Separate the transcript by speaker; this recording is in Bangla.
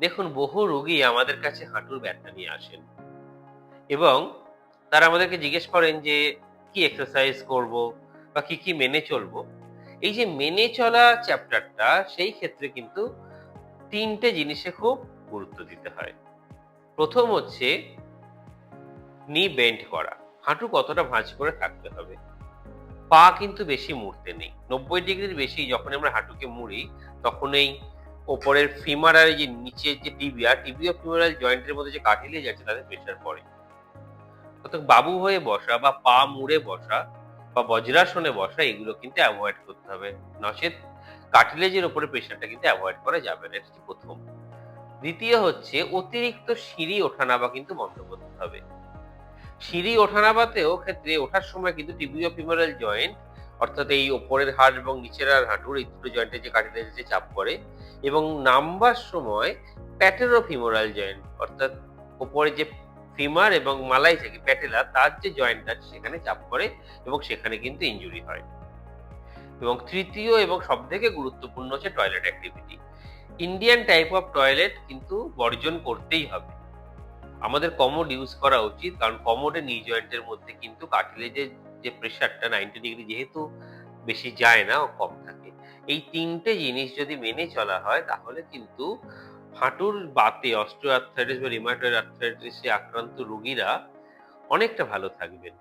Speaker 1: দেখুন, বহু রোগী আমাদের কাছে হাঁটুর ব্যথা নিয়ে আসেন এবং তারা আমাদেরকে জিজ্ঞেস করেন যে কি এক্সারসাইজ করব বা কি মেনে চলবো। এই যে মেনে চলা চ্যাপ্টারটা, সেই ক্ষেত্রে কিন্তু ৩ টে জিনিসে খুব গুরুত্ব দিতে হয়। ১ম হচ্ছে নি বেন্ড করা। হাঁটু কতটা ভাঁজ করে থাকতে হবে। পা কিন্তু বেশি মুড়তে নেই। ৯০ ডিগ্রির বেশি যখন আমরা হাঁটুকে মুড়ি, তখন এই ওপরের ফিমার আর এই যে নিচের যে টিবিয়া ফিমোরাল জয়েন্টের মধ্যে যে কার্টিলেজ আছে তাতে প্রেশার পড়ে। অর্থাৎ বাবু হয়ে বসা বা পা মুড়ে বসা বা বজ্রাসনে বসা, এগুলো কিন্তু এভয়েড করতে হবে। নচেৎ কার্টিলেজের উপরে প্রেশারটা কিন্তু এভয়েড করা যাবে না। এটা হচ্ছে ১ম। ২য় হচ্ছে অতিরিক্ত সিঁড়ি ওঠা-নামা কিন্তু বন্ধ করতে হবে। সিঁড়ি ওঠা-নামাতেও ক্ষেত্রে ওঠার সময় কিন্তু টিবিও-ফিমোরাল জয়েন্ট, অর্থাৎ এই উপরের হাড় এবং নিচের হাঁটুর এই দুটো জয়েন্টে যে কার্টিলেজ আছে চাপ পড়ে, এবং নামবার সময় প্যাটেলো-ফিমোরাল জয়েন্ট, অর্থাৎ উপরে যে ফিমার এবং মালাই থাকে প্যাটেলা, তার যে জয়েন্ট আছে সেখানে চাপ পড়ে এবং সেখানে কিন্তু ইনজুরি হয়। এবং ৩য় এবং সবথেকে গুরুত্বপূর্ণ হচ্ছে toilet activity. Indian type of toilet কিন্তু বর্জন করতেই হবে। আমাদের কমোড ইউজ করা উচিত। কারণ কমোডের নি জয়েন্টের মধ্যে কিন্তু কার্টিলেজের যে প্রেশারটা ৯০ ডিগ্রি যেহেতু বেশি যায় না, ও কম থাকে। এই ৩ টে জিনিস যদি মেনে চলা হয় তাহলে কিন্তু হাঁটুর বাতে অস্টিও আর্থ্রাইটিস বা রিউমাটয়েড আর্থ্রাইটিস এ আক্রান্ত রোগীরা অনেকটা ভালো থাকবেন।